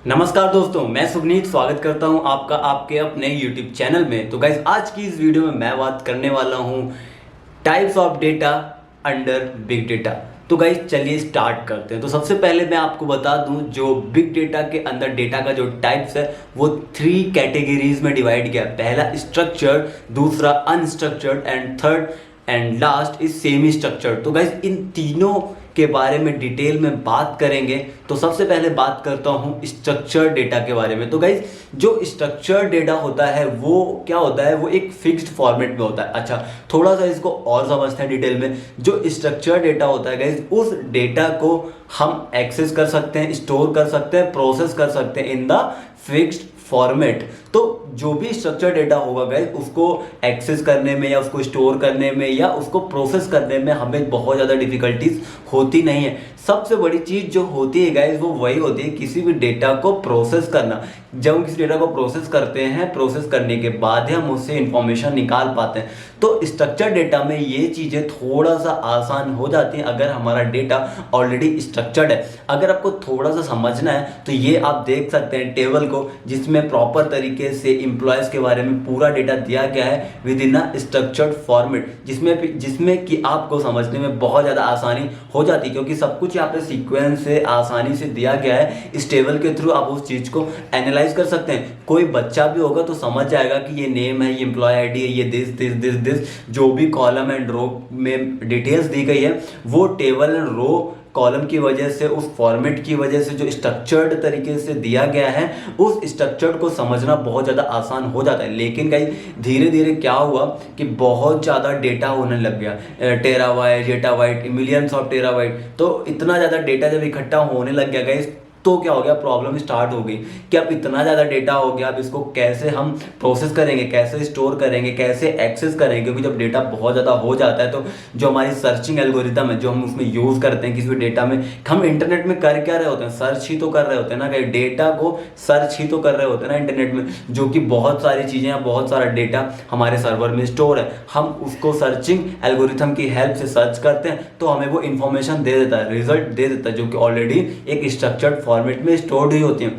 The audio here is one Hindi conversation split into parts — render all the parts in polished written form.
नमस्कार दोस्तों, मैं सुवनीत स्वागत करता हूं आपका आपके अपने YouTube चैनल में। तो गाइज आज की इस वीडियो में मैं बात करने वाला हूं types of data under big data. तो गाइज चलिए स्टार्ट करते हैं। तो सबसे पहले मैं आपको बता दूं जो बिग डेटा के अंदर डेटा का जो टाइप्स है वो 3 कैटेगरीज में डिवाइड किया है। पहला स्ट्रक्चर्ड, दूसरा unstructured and third and last is semi structured. तो गाइज इन तीनों के बारे में डिटेल में बात करेंगे। तो सबसे पहले बात करता हूँ स्ट्रक्चर्ड डेटा के बारे में। तो गाइज जो स्ट्रक्चर्ड डेटा होता है वो क्या होता है, वो एक फिक्स्ड फॉर्मेट में होता है। अच्छा, थोड़ा सा इसको और समझते हैं डिटेल में। जो स्ट्रक्चर्ड डेटा होता है गाइज, उस डेटा को हम एक्सेस कर सकते हैं, स्टोर कर सकते हैं, प्रोसेस कर सकते हैं इन द फिक्स्ड फॉर्मेट। तो जो भी स्ट्रक्चर डेटा होगा गाइस, उसको एक्सेस करने में या उसको स्टोर करने में या उसको प्रोसेस करने में हमें बहुत ज़्यादा डिफिकल्टीज होती नहीं है। सबसे बड़ी चीज़ जो होती है गाइस वो वही होती है किसी भी डेटा को प्रोसेस करना। जब हम किसी डेटा को प्रोसेस करते हैं, प्रोसेस करने के बाद ही हम उससे इंफॉर्मेशन निकाल पाते हैं। तो स्ट्रक्चर डेटा में ये चीज़ें थोड़ा सा आसान हो जाती हैं अगर हमारा डेटा ऑलरेडी स्ट्रक्चर्ड है। अगर आपको थोड़ा सा समझना है तो ये आप देख सकते हैं टेबल को, जिसमें प्रॉपर तरीके से एम्प्लॉयज़ के बारे में पूरा डेटा दिया गया है with in a structured format, जिसमें कि आपको समझने में बहुत ज़्यादा आसानी हो जाती है, क्योंकि सब कुछ यहाँ पे सीक्वेंस से आसानी से दिया गया है। इस टेबल के थ्रू आप उस चीज़ को एनालाइज कर सकते हैं। कोई बच्चा भी होगा तो समझ जाएगा कि ये नेम है, ये एम्प्लॉय आईडी है, ये दिस जो भी कॉलम एंड रो में डिटेल्स दी गई है वो टेबल एंड रो कॉलम की वजह से, उस फॉर्मेट की वजह से जो स्ट्रक्चर्ड तरीके से दिया गया है, उस स्ट्रक्चर्ड को समझना बहुत ज़्यादा आसान हो जाता है। लेकिन गाइस धीरे धीरे क्या हुआ कि बहुत ज़्यादा डेटा होने लग गया, terabyte, zettabyte, millions of terabyte. तो इतना ज़्यादा डेटा जब इकट्ठा होने लग गया गाइस, तो क्या हो गया, प्रॉब्लम स्टार्ट हो गई कि अब इतना ज़्यादा डेटा हो गया, अब इसको कैसे हम प्रोसेस करेंगे, कैसे स्टोर करेंगे, कैसे एक्सेस करेंगे। क्योंकि जब डेटा बहुत ज़्यादा हो जाता है तो जो हमारी सर्चिंग एल्गोरिथम है, जो हम उसमें यूज़ करते हैं किसी भी डेटा में, हम इंटरनेट में कर क्या रहे होते हैं, सर्च ही तो कर रहे होते हैं ना, कहीं डेटा को सर्च ही तो कर रहे होते हैं ना इंटरनेट में, जो कि बहुत सारी चीज़ें या बहुत सारा डेटा हमारे सर्वर में स्टोर है। हम उसको सर्चिंग एल्गोरिथम की हेल्प से सर्च करते हैं तो हमें वो इन्फॉर्मेशन दे देता है, रिजल्ट दे देता है, जो कि ऑलरेडी एक स्ट्रक्चर्ड फॉर्मेट में स्टोर्ड ही होती हैं।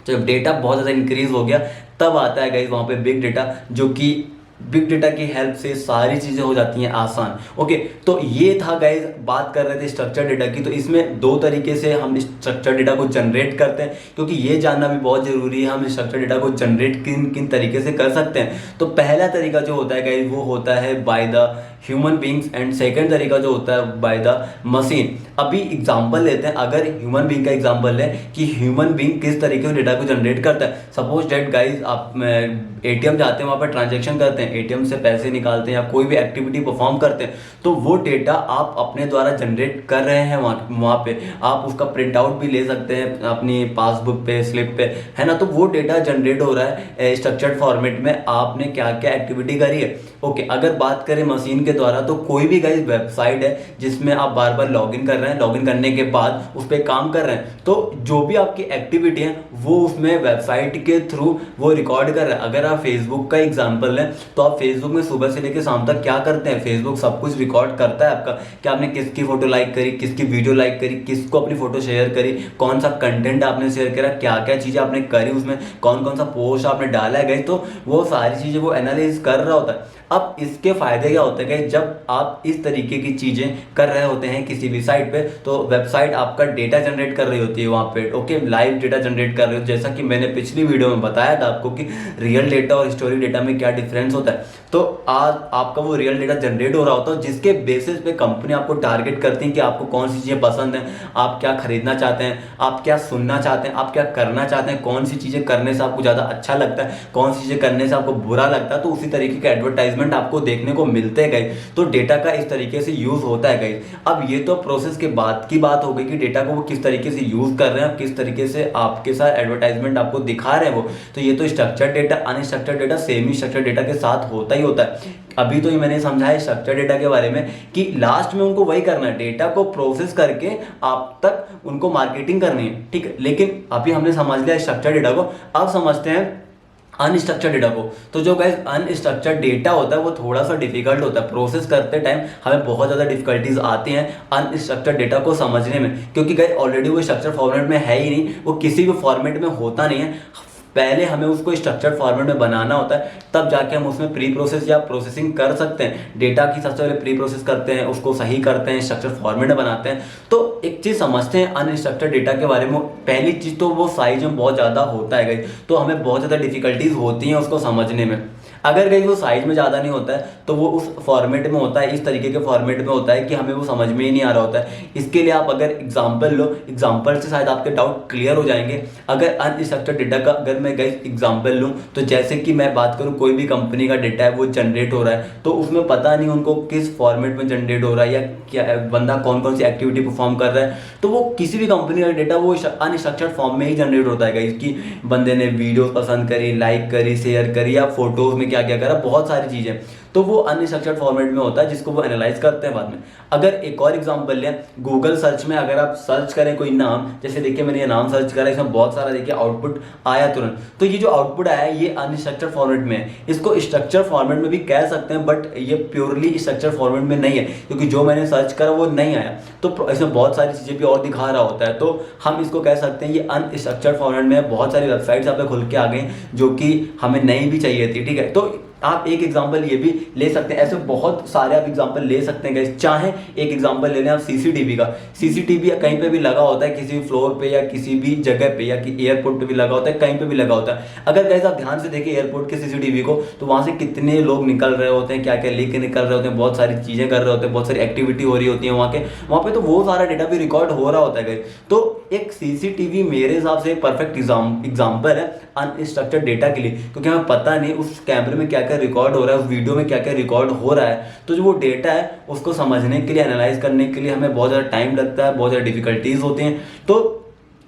तो जब डेटा बहुत ज़्यादा इंक्रीज हो गया तब आता है गाइस वहाँ पे बिग डेटा, जो कि बिग डेटा की हेल्प से सारी चीज़ें हो जाती हैं आसान। ओके, तो ये था गाइज, बात कर रहे थे स्ट्रक्चर डेटा की। तो इसमें 2 तरीके से हम स्ट्रक्चर डेटा को जनरेट करते हैं, क्योंकि ये जानना भी बहुत ज़रूरी है हम स्ट्रक्चर डेटा को जनरेट किन किन तरीके से कर सकते हैं। तो पहला तरीका जो होता है गाइज वो होता है by the human beings and second तरीका जो होता है बाय द मशीन। अभी एग्जाम्पल लेते हैं, अगर ह्यूमन बींग का एग्जाम्पल लें कि ह्यूमन बींग किस तरीके से डेटा को जनरेट करता है। सपोज डेट गाइज आप एटीएम जाते हैं, वहाँ पर ट्रांजेक्शन करते हैं, एटीएम से पैसे निकालते हैं या कोई भी एक्टिविटी परफॉर्म करते हैं, तो वो डेटा आप अपने द्वारा जनरेट कर रहे हैं वहाँ पे। आप उसका प्रिंट आउट भी ले सकते हैं अपनी पासबुक पे, स्लिप पे, है ना। तो वो डेटा जनरेट हो रहा है स्ट्रक्चर्ड फॉर्मेट में, आपने क्या क्या एक्टिविटी करी है। ओके, अगर बात करें मशीन के द्वारा, तो कोई भी गाइस वेबसाइट है जिसमें आप बार बार लॉगिन कर रहे हैं, लॉगिन करने के बाद उस पर काम कर रहे हैं, तो जो भी आपकी एक्टिविटी है वो उसमें वेबसाइट के थ्रू वो रिकॉर्ड कर रहा है। अगर आप फेसबुक का एग्जांपल लें तो आप फेसबुक में सुबह से लेकर शाम तक क्या करते हैं, फेसबुक सब कुछ रिकॉर्ड करता है आपका, कि आपने किसकी फोटो लाइक करी, किसकी वीडियो लाइक करी, किसको अपनी फोटो शेयर करी, कौन सा कंटेंट आपने शेयर करा, क्या क्या चीज़ें आपने करी, उसमें कौन कौन सा पोस्ट आपने डाला है। तो वो सारी चीज़ें वो एनालाइज कर रहा होता है। अब इसके फायदे क्या होते हैं, जब आप इस तरीके की चीज़ें कर रहे होते हैं किसी भी साइट पे, तो वेबसाइट आपका डेटा जनरेट कर रही होती है वहाँ पे। ओके, लाइव डेटा जनरेट कर रही हो, जैसा कि मैंने पिछली वीडियो में बताया था आपको कि रियल डेटा और स्टोरी डेटा में क्या डिफरेंस होता है। तो आज आपका वो रियल डेटा जनरेट हो रहा होता है, जिसके बेसिस पे कंपनी आपको टारगेट करती है कि आपको कौन सी चीज़ें पसंद हैं, आप क्या खरीदना चाहते हैं, आप क्या सुनना चाहते हैं, आप क्या करना चाहते हैं, कौन सी चीज़ें करने से आपको ज़्यादा अच्छा लगता है, कौन सी चीज़ें करने से आपको बुरा लगता है। तो उसी तरीके का एडवर्टाइजमेंट आपको देखने को मिलते हैं गाइस। तो डेटा का इस तरीके से यूज़ होता है गाइस। अब ये तो प्रोसेस के बाद की बात हो गई कि डेटा को वो किस तरीके से यूज़ कर रहे हैं, किस तरीके से आपके साथ एडवर्टाइजमेंट आपको दिखा रहे हैं वो। तो ये तो structured data, unstructured data semi structured data के साथ होता ही होता है। अभी तो ये मैंने समझाया स्ट्रक्चर डेटा के बारे में कि लास्ट में उनको वही करना है, डेटा को प्रोसेस करके आप तक उनको मार्केटिंग करनी है, ठीक है। लेकिन अभी हमने समझ लिया स्ट्रक्चर डेटा को, अब समझते हैं अनस्ट्रक्चर्ड डेटा को। तो जो गाइस अनस्ट्रक्चर्ड डेटा होता है वो थोड़ा सा डिफिकल्ट होता है, प्रोसेस करते टाइम हमें बहुत ज़्यादा डिफिकल्टीज आती हैं अनस्ट्रक्चर्ड डेटा को समझने में, क्योंकि गाइस ऑलरेडी वो स्ट्रक्चर फॉर्मेट में है ही नहीं, वो किसी भी फॉर्मेट में होता नहीं है। पहले हमें उसको स्ट्रक्चर्ड फॉर्मेट में बनाना होता है, तब जाके हम उसमें प्री प्रोसेस या प्रोसेसिंग कर सकते हैं। डेटा की सबसे पहले प्री प्रोसेस करते हैं, उसको सही करते हैं, स्ट्रक्चर फॉर्मेट में बनाते हैं। तो एक चीज़ समझते हैं अनस्ट्रक्चर्ड डेटा के बारे में। पहली चीज़ तो वो साइज में बहुत ज़्यादा होता है गाइस, तो हमें बहुत ज़्यादा डिफिकल्टीज होती हैं उसको समझने में। अगर कहीं वो साइज में ज़्यादा नहीं होता है तो वो उस फॉर्मेट में होता है, इस तरीके के फॉर्मेट में होता है कि हमें वो समझ में ही नहीं आ रहा होता है। इसके लिए आप अगर एग्जांपल लो, एग्जांपल से शायद आपके डाउट क्लियर हो जाएंगे। अगर अनस्ट्रक्चर्ड डेटा का अगर मैं गाइस एग्जांपल लूँ, तो जैसे कि मैं बात करूँ, कोई भी कंपनी का डेटा है वो जनरेट हो रहा है, तो उसमें पता नहीं उनको किस फॉर्मेट में जनरेट हो रहा है या क्या बंदा कौन कौन सी एक्टिविटी परफॉर्म कर रहा है। तो वो किसी भी कंपनी का डेटा वो अनस्ट्रक्चर्ड फॉर्म में ही जनरेट होता है गाइस, कि बंदे ने वीडियो पसंद करी, लाइक करी, शेयर करी, या फोटोज में क्या क्या करा, बहुत सारी चीज़ें। तो वो अनस्ट्रक्चर्ड फॉर्मेट में होता है, जिसको वो एनालाइज करते हैं बाद में। अगर एक और एग्जांपल लें, गूगल सर्च में अगर आप सर्च करें कोई नाम, जैसे देखिए मैंने ये नाम सर्च करा, इसमें बहुत सारा देखिए आउटपुट आया तुरंत। तो ये जो आउटपुट आया है ये अनस्ट्रक्चर्ड फॉर्मेट में है। इसको स्ट्रक्चर फॉर्मेट में भी कह सकते हैं, बट ये प्योरली स्ट्रक्चर फॉर्मेट में नहीं है, क्योंकि जो मैंने सर्च करा वो नहीं आया। तो इसमें बहुत सारी चीज़ें भी और दिखा रहा होता है, तो हम इसको कह सकते हैं ये अनस्ट्रक्चर्ड फॉर्मेट में है। बहुत सारी वेबसाइट्स यहाँ पे खुल के आ गई जो कि हमें नहीं भी चाहिए थी, ठीक है। तो आप एक एग्जांपल ये भी ले सकते हैं, ऐसे बहुत सारे आप एग्जांपल ले सकते हैं गाइस। चाहे एक एग्जांपल ले लें आप सीसीटीवी का। सीसीटीवी कहीं पे भी लगा होता है, किसी फ्लोर पे या किसी भी जगह पे, या कि एयरपोर्ट पे भी लगा होता है, कहीं पे भी लगा होता है। अगर गाइस आप ध्यान से देखिए एयरपोर्ट के सीसीटीवी को, तो वहां से कितने लोग निकल रहे होते हैं, क्या क्या लेके निकल रहे होते हैं, बहुत सारी चीजें कर रहे होते हैं, बहुत सारी एक्टिविटी हो रही होती है वहाँ पे, तो वो सारा डेटा भी रिकॉर्ड हो रहा होता है गाइस। तो एक सीसीटीवी मेरे हिसाब से परफेक्ट एग्जाम्पल है अनस्ट्रक्चर्ड डेटा के लिए, क्योंकि हमें पता नहीं उस कैमरे में क्या क्या रिकॉर्ड हो रहा है, उस वीडियो में क्या क्या रिकॉर्ड हो रहा है। तो जो वो डेटा है उसको समझने के लिए, एनालाइज करने के लिए हमें बहुत ज़्यादा टाइम लगता है, बहुत ज़्यादा डिफिकल्टीज होती हैं। तो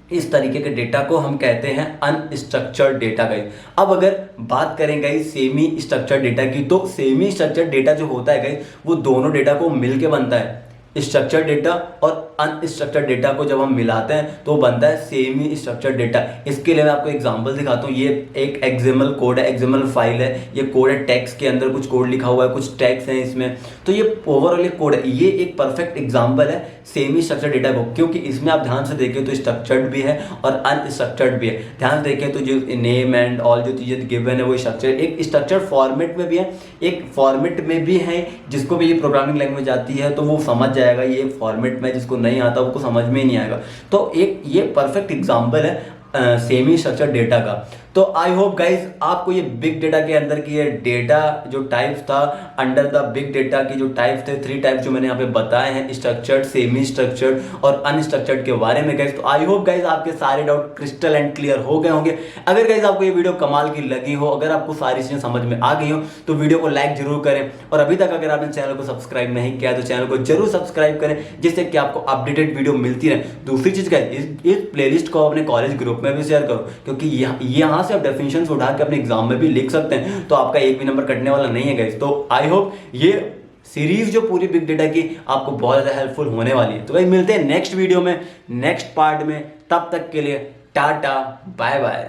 इस तरीके के डेटा को हम कहते हैं अनस्ट्रक्चर्ड डेटा गाइस। अब अगर बात करें गाइस सेमी स्ट्रक्चर्ड डेटा की, तो सेमी स्ट्रक्चर्ड डेटा जो होता है गाइस वो दोनों डेटा को मिलके बनता है। स्ट्रक्चर्ड डेटा और अनस्ट्रक्चर्ड डेटा को जब हम मिलाते हैं तो बनता है सेमी स्ट्रक्चर्ड डेटा। इसके लिए मैं आपको एग्जांपल दिखाता हूँ। ये एक एक्सएमएल कोड है, एक्सएमएल फाइल है, ये कोड है, टेक्स्ट के अंदर कुछ कोड लिखा हुआ है, कुछ टेक्स्ट है इसमें। तो ये ओवरऑल एक कोड है, ये एक परफेक्ट एग्जांपल है सेमी स्ट्रक्चर्ड डेटा को, क्योंकि इसमें आप ध्यान से देखें तो स्ट्रक्चर्ड भी है और अनस्ट्रक्चर्ड भी है। ध्यान से देखें तो जो नेम एंड ऑल जो चीज़ें गिवन है वो स्ट्रक्चर, एक स्ट्रक्चर्ड फॉर्मेट में भी है, एक फॉर्मेट में भी है। जिसको भी ये प्रोग्रामिंग लैंग्वेज आती है तो वो समझ जाएगा ये फॉर्मेट में, जिसको नहीं आता वो समझ में ही नहीं आएगा। तो एक ये परफेक्ट एग्जांपल है सेमी स्ट्रक्चर्ड डेटा का। तो आई होप गाइज आपको ये बिग डेटा के अंदर की ये डेटा जो टाइप्स था, अंडर द बिग डेटा की जो टाइप्स थे, 3 टाइप्स जो मैंने यहाँ पे बताए हैं, स्ट्रक्चर्ड, सेमी स्ट्रक्चर्ड और अनस्ट्रक्चर्ड के बारे में गाइज। तो आई होप गाइज आपके सारे डाउट क्रिस्टल एंड क्लियर हो गए होंगे। अगर गाइज आपको ये वीडियो कमाल की लगी हो, अगर आपको सारी चीजें समझ में आ गई हो, तो वीडियो को लाइक जरूर करें। और अभी तक अगर आपने चैनल को सब्सक्राइब नहीं किया तो चैनल को जरूर सब्सक्राइब करें, जिससे कि आपको अपडेटेड वीडियो मिलती रहे। दूसरी चीज गाइज, इस प्लेलिस्ट को अपने कॉलेज ग्रुप में भी शेयर करो, क्योंकि यहाँ से आप डेफिनेशन उठा के अपने एग्जाम में भी लिख सकते हैं, तो आपका एक भी नंबर कटने वाला नहीं है गाइस। तो आई होप ये सीरीज जो पूरी बिग डेटा की आपको बहुत ज्यादा हेल्पफुल होने वाली है। तो गाइस मिलते हैं नेक्स्ट वीडियो में, नेक्स्ट पार्ट में। तब तक के लिए टाटा बाय बाय।